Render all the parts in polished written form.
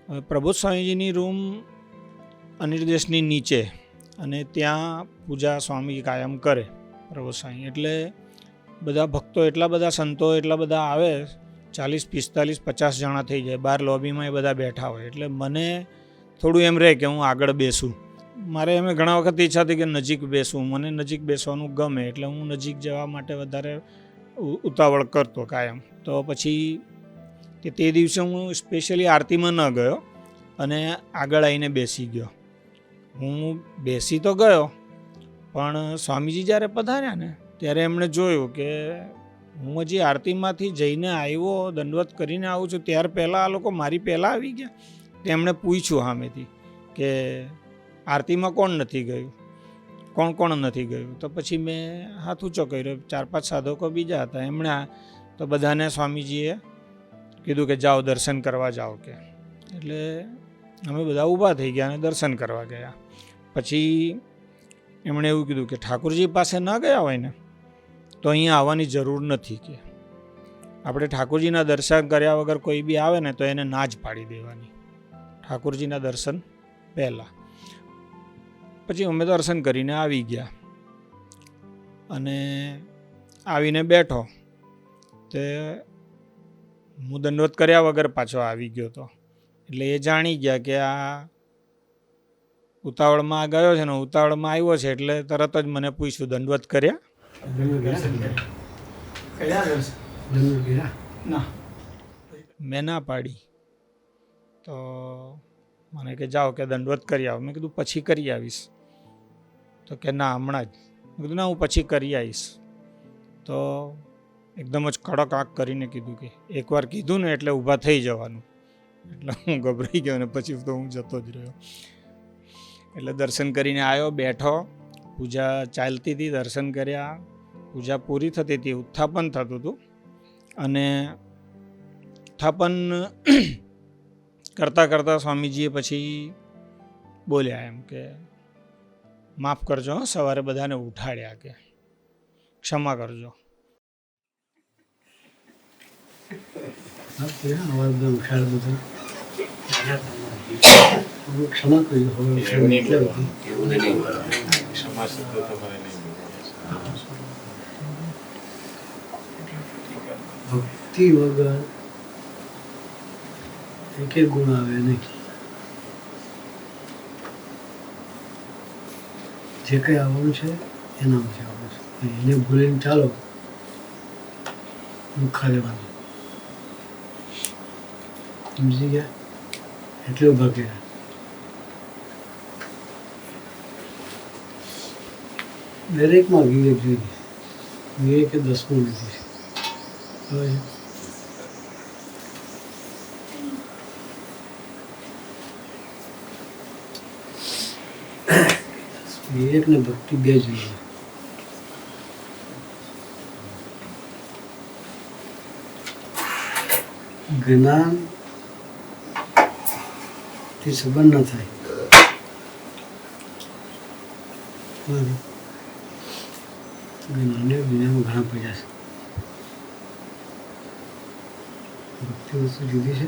Prabodh સ્વામીજીની room અનિર્દેશની નીચે, અને ત્યાં પૂજા સ્વામી કાયમ કરે પ્રબોધ સ્વામી. એટલે બધા ભક્તો, એટલા બધા સંતો, એટલા બધા આવે, 40, 45, 50 જણા થઈ જાય. બહાર લોબીમાં એ બધા બેઠા હોય. એટલે મને થોડું એમ રહે કે હું આગળ બેસું. મારે એમ ઘણા વખત ઈચ્છા હતી કે નજીક બેસું. મને નજીક બેસવાનું ગમે, એટલે હું નજીક જવા માટે વધારે ઉતાવળ કરતો કાયમ. તો પછી કે તે દિવસે હું સ્પેશિયલી આરતીમાં ન ગયો અને આગળ આવીને બેસી ગયો. હું બેસી તો ગયો, પણ સ્વામીજી જ્યારે પધાર્યા ને ત્યારે એમણે જોયું કે હું હજી આરતીમાંથી જઈને આવ્યો, દંડવત કરીને આવું છું, ત્યાર પહેલાં આ લોકો મારી પહેલાં આવી ગયા. તેમણે પૂછ્યું સામેથી કે આરતીમાં કોણ નથી ગયું, કોણ નથી ગયું. તો પછી મેં હાથ ઊંચો કર્યો. 4-5 સાધકો બીજા હતા. એમણે તો બધાને સ્વામીજીએ કીધું કે જાઓ, દર્શન કરવા જાઓ કે. એટલે અમે બધા ઊભા થઈ ગયા અને દર્શન કરવા ગયા. પછી એમણે એવું કીધું કે ઠાકોરજી પાસે ન ગયા હોય ને તો અહીંયા આવવાની જરૂર નથી. કે આપણે ઠાકોરજીના દર્શન કર્યા વગર કોઈ બી આવે ને તો એને ના જ પાડી દેવાની, ઠાકોરજીના દર્શન પહેલાં. પછી અમે દર્શન કરીને આવી ગયા અને આવીને બેઠો તે હું દંડવત કર્યા વગર પાછો આવી ગયો હતો. એટલે એ જાણી ગયા કે આ ઉતાવળમાં ગયો છે ને ઉતાવળમાં આવ્યો છે. એટલે તરત જ મને પૂછ્યું, દંડવત કર્યા? મેં ના પાડી. તો મને કે જાઓ કે દંડવત કરી આવો. મેં કીધું પછી કરી આવીશ. તો કે ના, હમણાં જ. મેં કીધું ના, હું પછી કરી આવીશ. તો એકદમ જ કડક આંખ કરીને કીધું કે એકવાર કીધું ને એટલે ઊભા થઈ જવાનું. એટલે હું ગભરાઈ ગયો ને પછી તો હું જતો જ રહ્યો. એટલે દર્શન કરીને આવ્યો, બેઠો, પૂજા ચાલતી હતી, દર્શન કર્યા, પૂજા પૂરી થતી હતી, ઉત્થાપન થતું હતું. અને ઉત્થાપન કરતાં કરતાં સ્વામીજીએ પછી બોલ્યા એમ કે માફ કરજો, સવારે બધાને ઉઠાડ્યા, કે ક્ષમા કરજો. ભક્તિ વગર એક ગુણ આવે નહીં. જે કંઈ આવવાનું છે એનામાંથી આવવાનું છે. એને ભૂલીને ચાલો, દુઃખા લેવાનું. સમજી ગયા? એટલે ઉભા કર્યા. દરેકમાં વિવેક જોઈએ. વિવેક એ 10મું નથી. વિવેક ને ભક્તિ બે જોઈએ. જ્ઞાન થી સંબંધ ન થાય. જ્ઞાનને દુનિયામાં ઘણા પૈસા છે. ભક્તિ વસ્તુ જુદી છે.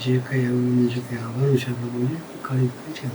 જે કંઈ આવ્યું, જે કંઈ આવવાનું છે પ્રભુને કરી છે.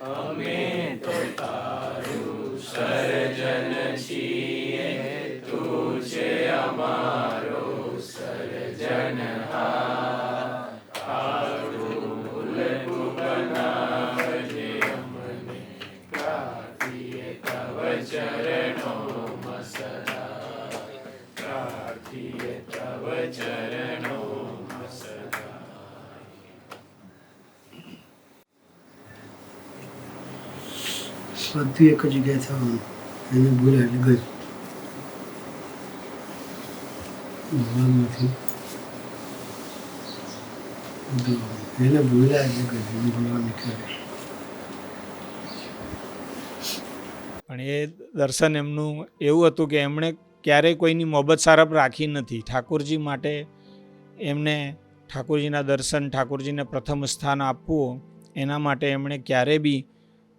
અમે તો તારું સર્જન છીએ, તું છે અમારો સર્જનહાર. તારું ભૂલતું બનાવજે અમને, પ્રાર્થીએ તવ ચરણોમાં સદા, પ્રાર્થીએ તવ ચરણોમાં સદા. બધું એક જ જગ્યાએ થવાનું. એને બોલ્યા એટલે ગઈ ભગવાનમાંથી એને બોલ્યા એટલે ગઈ ભગવાન નીકળે. પણ એ દર્શન એમનું એવું હતું કે એમણે ક્યારેય કોઈની મોહબ્બત સારપ રાખી નથી. ઠાકોરજી માટે એમને ઠાકોરજીના દર્શન, ઠાકોરજીને પ્રથમ સ્થાન આપવું, એના માટે એમણે ક્યારેય બી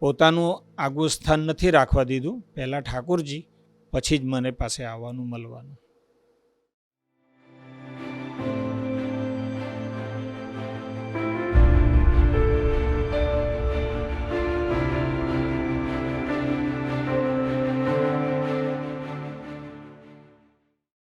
પોતાનું આગવું સ્થાન નથી રાખવા દીધું. પહેલાં ઠાકોરજી, પછી જ મને પાસે આવવાનું, મળવાનું.